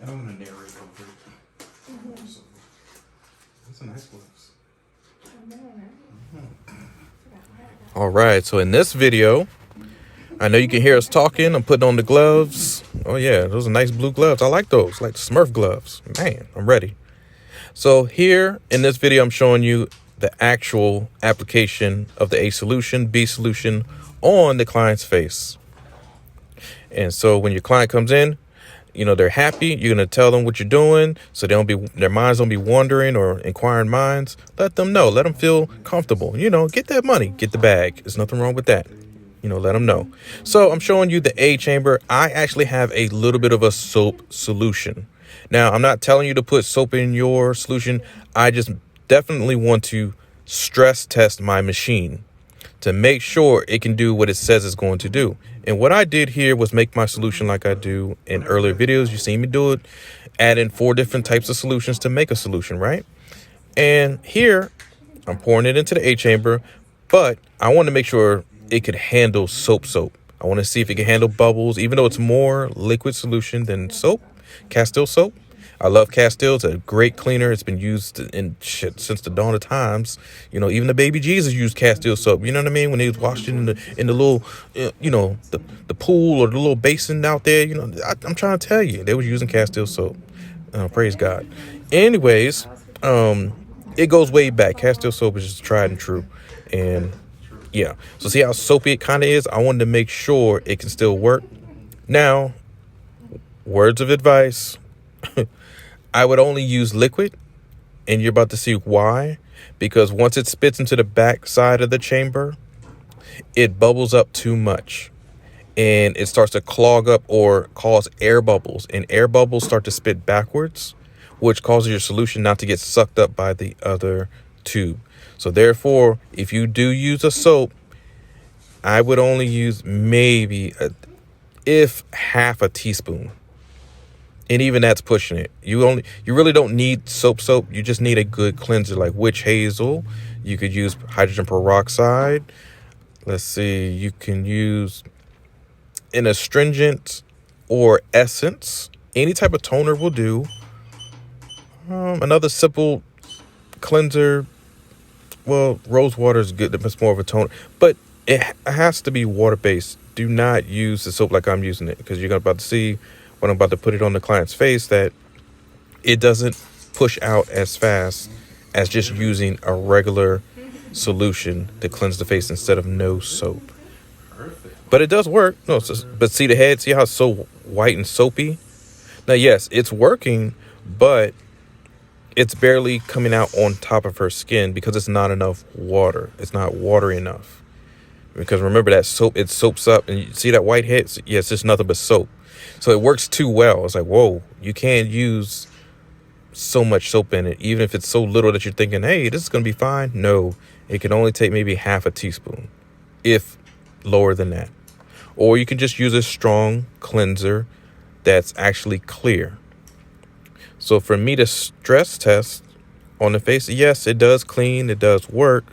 I don't want to narrate over it. So, that's a nice gloves. All right, so in this video, I know you can hear us talking. I'm putting on the gloves. Oh yeah, those are nice blue gloves. I like those, like the Smurf gloves. Man, I'm ready. So here in this video, I'm showing you the actual application of the A solution, B solution on the client's face. And so when your client comes in, you know, they're happy. You're going to tell them what you're doing so they don't be, their minds don't be wandering or inquiring minds. Let them know. Let them feel comfortable. You know, get that money, get the bag. There's nothing wrong with that. You know, let them know. So I'm showing you the A chamber. I actually have a little bit of a soap solution. Now, I'm not telling you to put soap in your solution. I just definitely want to stress test my machine to make sure it can do what it says it's going to do. And what I did here was make my solution like I do in earlier videos. You've seen me do it, add in 4 different types of solutions to make a solution, right? And here I'm pouring it into the A chamber, but I want to make sure it could handle soap. I want to see if it can handle bubbles, even though it's more liquid solution than soap, Castile soap. I love Castile. It's a great cleaner. It's been used in since the dawn of times. You know, even the baby Jesus used Castile soap. You know what I mean? When they was washing in the little, you know, the pool or the little basin out there. You know, I'm trying to tell you, they was using Castile soap. Praise God. Anyways, it goes way back. Castile soap is just tried and true. And yeah, so see how soapy it kind of is? I wanted to make sure it can still work. Now, words of advice. I would only use liquid, and you're about to see why. Because once it spits into the back side of the chamber, it bubbles up too much. And it starts to clog up or cause air bubbles. And air bubbles start to spit backwards, which causes your solution not to get sucked up by the other tube. So therefore, if you do use a soap, I would only use maybe half a teaspoon. And even that's pushing it. You really don't need soap. You just need a good cleanser like witch hazel. You could use hydrogen peroxide. Let's see. You can use an astringent or essence. Any type of toner will do. Another simple cleanser. Well, rose water is good. It's more of a toner. But it has to be water-based. Do not use the soap like I'm using it, because you're about to see when I'm about to put it on the client's face that it doesn't push out as fast as just using a regular solution to cleanse the face instead of no soap. But it does work. No, but see the head? See how it's so white and soapy? Now, yes, it's working, but it's barely coming out on top of her skin because it's not enough water. It's not watery enough. Because remember that soap, it soaps up, and you see that white head? Yeah, it's just nothing but soap. So it works too well. It's like, whoa, you can't use so much soap in it, even if it's so little that you're thinking, hey, this is going to be fine. No, it can only take maybe half a teaspoon, if lower than that. Or you can just use a strong cleanser that's actually clear. So for me to stress test on the face, yes, it does clean, it does work.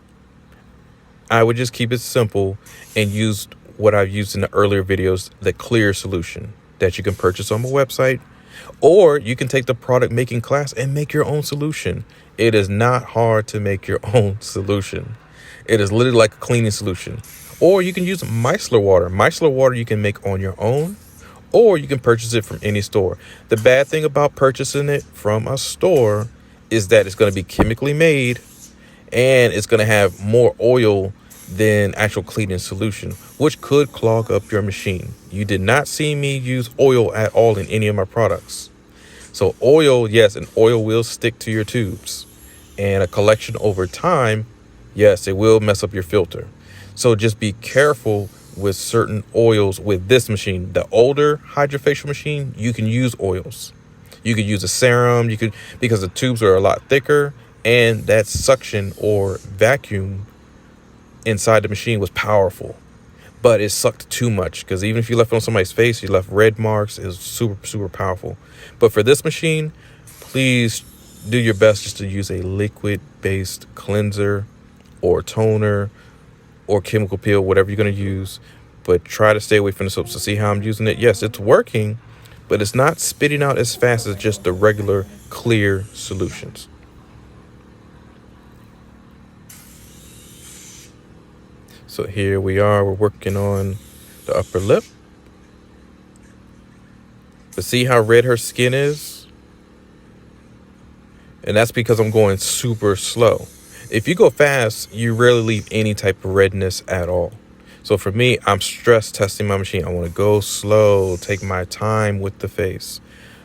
I would just keep it simple and use what I've used in the earlier videos, the clear solution that you can purchase on my website, or you can take the product making class and make your own solution. It is not hard to make your own solution. It is literally like a cleaning solution. Or you can use micellar water. Micellar water you can make on your own, or you can purchase it from any store. The bad thing about purchasing it from a store is that it's going to be chemically made, and it's going to have more oil than actual cleaning solution, which could clog up your machine. You did not see me use oil at all in any of my products. So oil, yes, and oil will stick to your tubes, and a collection over time, yes, it will mess up your filter. So just be careful with certain oils with this machine. The older hydrofacial machine, you can use oils. You could use a serum, because the tubes are a lot thicker, and that suction or vacuum inside the machine was powerful, but it sucked too much, because even if you left it on somebody's face, you left red marks. It was super powerful. But for this machine, please do your best just to use a liquid based cleanser or toner or chemical peel, whatever you're going to use, but try to stay away from the soap. So see how I'm using it? Yes, it's working, but it's not spitting out as fast as just the regular clear solutions. So here we are, we're working on the upper lip. But see how red her skin is? And that's because I'm going super slow. If you go fast, you rarely leave any type of redness at all. So for me, I'm stress testing my machine. I want to go slow, take my time with the face.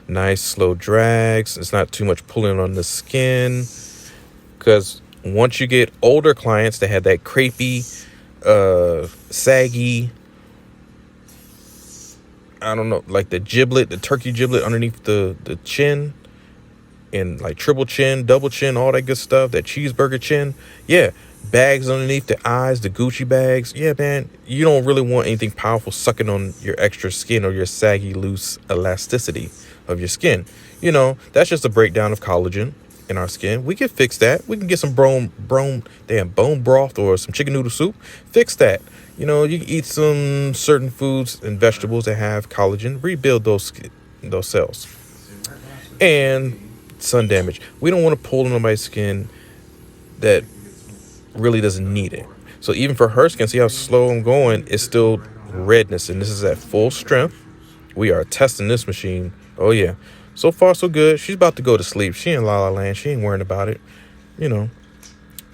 Nice slow drags. It's not too much pulling on the skin. Because once you get older clients that have that crepey, saggy, I don't know, like the giblet, the turkey giblet underneath the chin, and like triple chin, double chin, all that good stuff, that cheeseburger chin. Yeah, bags underneath the eyes, the Gucci bags. Yeah, man, you don't really want anything powerful sucking on your extra skin or your saggy, loose elasticity of your skin. You know, that's just a breakdown of collagen in our skin. We can fix that. We can get some bone broth or some chicken noodle soup. Fix that. You know, you can eat some certain foods and vegetables that have collagen. Rebuild those cells. And sun damage. We don't want to pull on somebody's skin that really doesn't need it. So even for her skin, see how slow I'm going, it's still redness. And this is at full strength. We are testing this machine. Oh, yeah. So far, so good. She's about to go to sleep. She in La La Land. She ain't worrying about it. You know,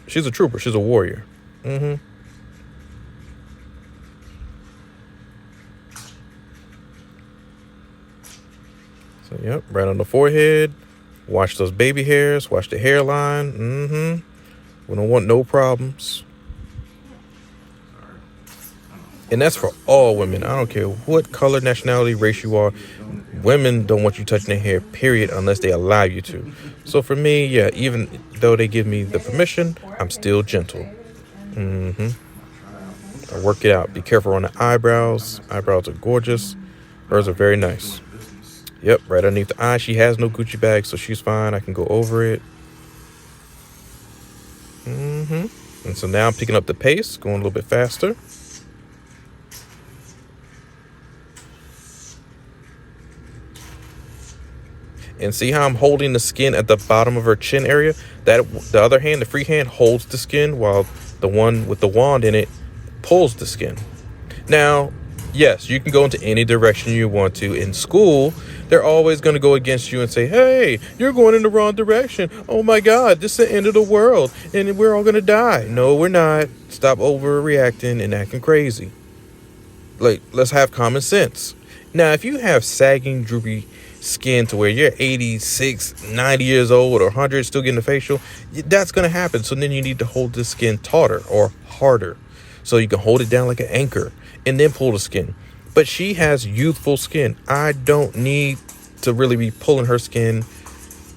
she's a trooper. She's a warrior. So, yep, right on the forehead. Watch those baby hairs. Watch the hairline. We don't want no problems. And that's for all women. I don't care what color, nationality, race you are. Women don't want you touching their hair, period, unless they allow you to. So for me, yeah, even though they give me the permission, I'm still gentle. I work it out. Be careful on the eyebrows. Eyebrows are gorgeous. Hers are very nice. Yep, right underneath the eye. She has no Gucci bag, so she's fine. I can go over it. And so now I'm picking up the pace, going a little bit faster. And see how I'm holding the skin at the bottom of her chin area? That the other hand, the free hand, holds the skin, while the one with the wand in it pulls the skin. Now, yes, you can go into any direction you want to. In school, they're always going to go against you and say, hey, you're going in the wrong direction. Oh my God, this is the end of the world and we're all going to die. No, we're not. Stop overreacting and acting crazy. Like, let's have common sense. Now, if you have sagging, droopy skin to where you're 86, 90 years old or 100, still getting a facial, that's going to happen. So then you need to hold the skin tauter or harder, so you can hold it down like an anchor and then pull the skin. But she has youthful skin. I don't need to really be pulling her skin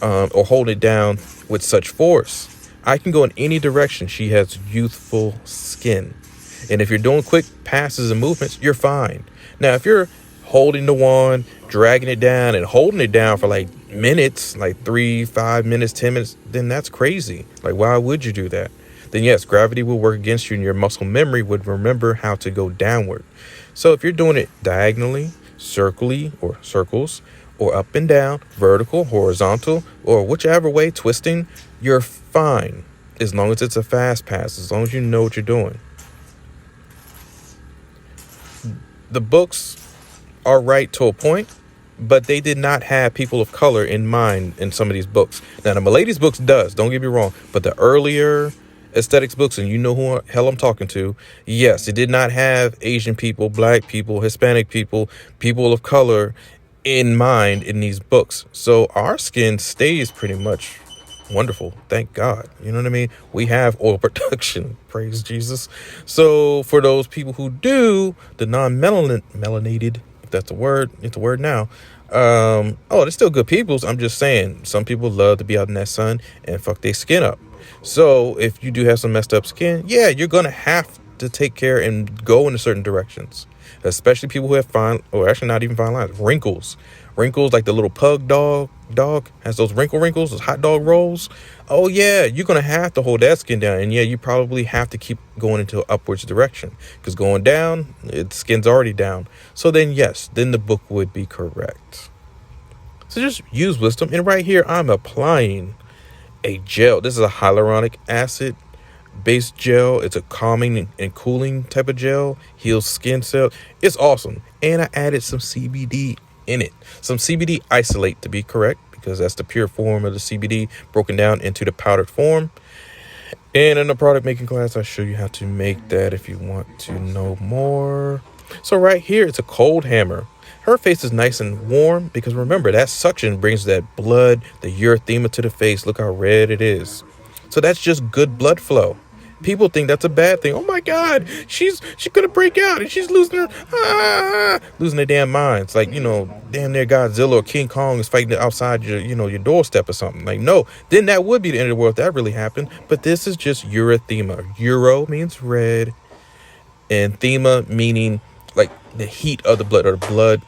or holding it down with such force. I can go in any direction. She has youthful skin. And if you're doing quick passes and movements, you're fine. Now, if you're holding the wand, dragging it down and holding it down for like minutes, like 3, 5 minutes, 10 minutes, then that's crazy. Like, why would you do that? Then yes, gravity will work against you and your muscle memory would remember how to go downward. So if you're doing it diagonally, circally, or circles, or up and down, vertical, horizontal, or whichever way, twisting, you're fine. As long as it's a fast pass, as long as you know what you're doing. The books are right to a point, but they did not have people of color in mind in some of these books. Now, the Milady's books does, don't get me wrong, but the earlier aesthetics books, and you know who the hell I'm talking to, yes, it did not have Asian people, black people, Hispanic people, people of color in mind in these books. So our skin stays pretty much wonderful, thank God. You know what I mean? We have oil production, praise Jesus. So for those people who do, the non-melanated, that's a word, it's a word now. They're still good peoples. I'm just saying, some people love to be out in that sun and fuck their skin up. So if you do have some messed up skin, yeah, you're gonna have to take care and go in certain directions. Especially people who have fine, or actually not even fine lines, wrinkles like the little pug dog has those wrinkles, those hot dog rolls. Oh yeah, you're gonna have to hold that skin down, and yeah, you probably have to keep going into an upwards direction, because going down, its skin's already down. So then yes, then the book would be correct. So just use wisdom. And right here, I'm applying a gel. This is a hyaluronic acid based gel. It's a calming and cooling type of gel. Heals skin cells. It's awesome. And I added some CBD in it. Some CBD isolate to be correct, because that's the pure form of the CBD broken down into the powdered form. And in the product making class, I show you how to make that if you want to know more. So right here, it's a cold hammer. Her face is nice and warm because remember, that suction brings that blood, the erythema to the face. Look how red it is. So that's just good blood flow. People think that's a bad thing. Oh my God, she's gonna break out and she's losing their damn minds. Like, damn near Godzilla or King Kong is fighting outside your doorstep or something. Like, no, then that would be the end of the world if that really happened. But this is just erythema. Euro means red, and thema meaning like the heat of the blood, or the blood,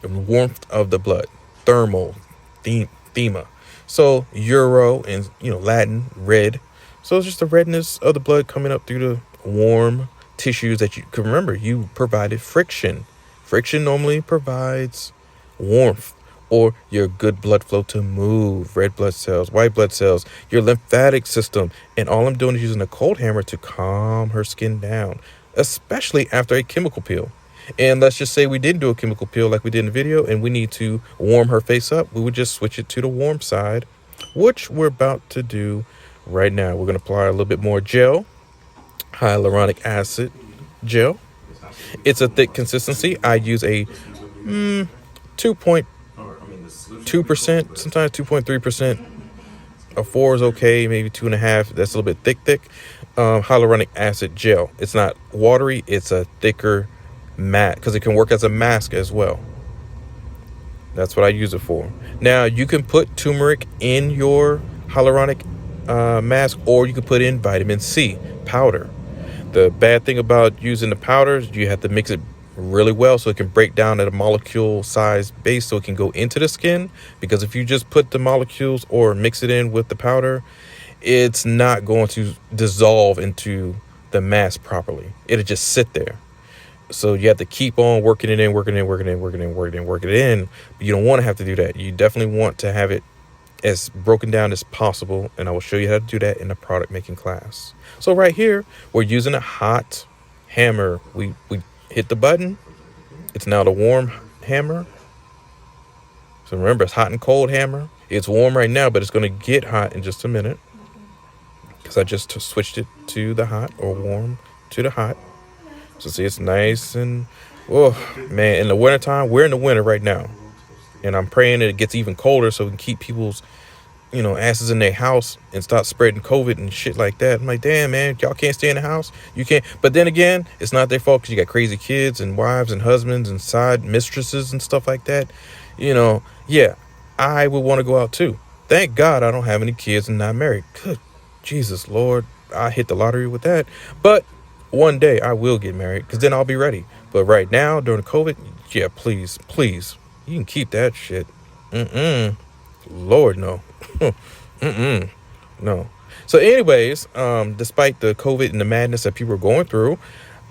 the warmth of the blood. Thermal, thema. So euro and Latin, red. So it's just the redness of the blood coming up through the warm tissues that you can remember. You provided friction. Friction normally provides warmth or your good blood flow to move. Red blood cells, white blood cells, your lymphatic system. And all I'm doing is using a cold hammer to calm her skin down, especially after a chemical peel. And let's just say we didn't do a chemical peel like we did in the video and we need to warm her face up. We would just switch it to the warm side, which we're about to do right now. We're going to apply a little bit more gel, hyaluronic acid gel. It's a thick consistency. I use a 2.2%, sometimes 2.3%. A 4 is okay, maybe 2.5. That's a little bit thick. Hyaluronic acid gel. It's not watery. It's a thicker mat because it can work as a mask as well. That's what I use it for. Now you can put turmeric in your hyaluronic mask, or you can put in vitamin C powder. The bad thing about using the powders, you have to mix it really well so it can break down at a molecule size base so it can go into the skin, because if you just put the molecules or mix it in with the powder, it's not going to dissolve into the mask properly. It'll just sit there. So you have to keep on working it in. But you don't want to have to do that. You definitely want to have it as broken down as possible, and I will show you how to do that in the product making class. So right here, we're using a hot hammer. We hit the button. It's now the warm hammer. So remember, it's hot and cold hammer. It's warm right now, but it's going to get hot in just a minute because I just switched it to the hot, or warm to the hot. So see, it's nice and, oh man, in the wintertime, we're in the winter right now. And I'm praying that it gets even colder so we can keep people's, asses in their house and stop spreading COVID and shit like that. I'm like, damn, man, y'all can't stay in the house. You can't. But then again, it's not their fault because you got crazy kids and wives and husbands and side mistresses and stuff like that. Yeah, I would want to go out too. Thank God I don't have any kids and not married. Good Jesus, Lord, I hit the lottery with that. But one day I will get married because then I'll be ready. But right now, during COVID, yeah, please, you can keep that shit. Lord, no. No. So anyways, despite the COVID and the madness that people are going through,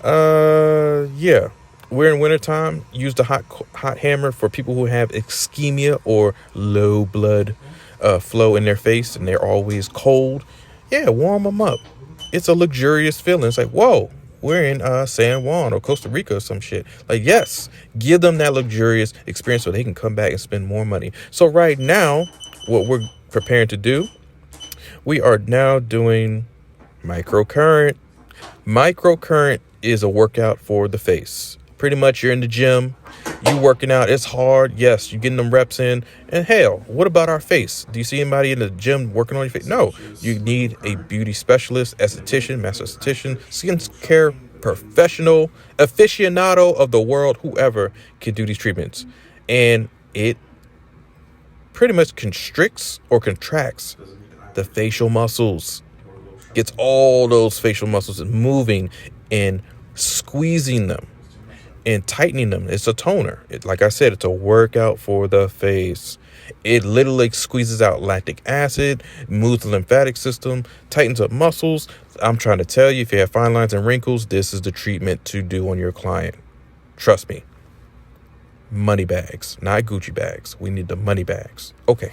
yeah, we're in wintertime. Use the hot hammer for people who have ischemia or low blood flow in their face and they're always cold. Yeah, warm them up. It's a luxurious feeling. It's like, whoa, we're in San Juan or Costa Rica or some shit. Like, yes, give them that luxurious experience so they can come back and spend more money. So right now, what we're preparing to do, we are now doing microcurrent. Microcurrent is a workout for the face. Pretty much you're in the gym, you working out, it's hard. Yes, you're getting them reps in. And hell, what about our face? Do you see anybody in the gym working on your face? No, you need a beauty specialist, esthetician, master esthetician, skincare professional, aficionado of the world, whoever can do these treatments. And it pretty much constricts or contracts the facial muscles. Gets all those facial muscles moving and squeezing them and tightening them. It's a toner. Like I said, it's a workout for the face. It literally squeezes out lactic acid, moves the lymphatic system, tightens up muscles. I'm trying to tell you, if you have fine lines and wrinkles, this is the treatment to do on your client. Trust me. money bags, not Gucci bags. We need the money bags. Okay.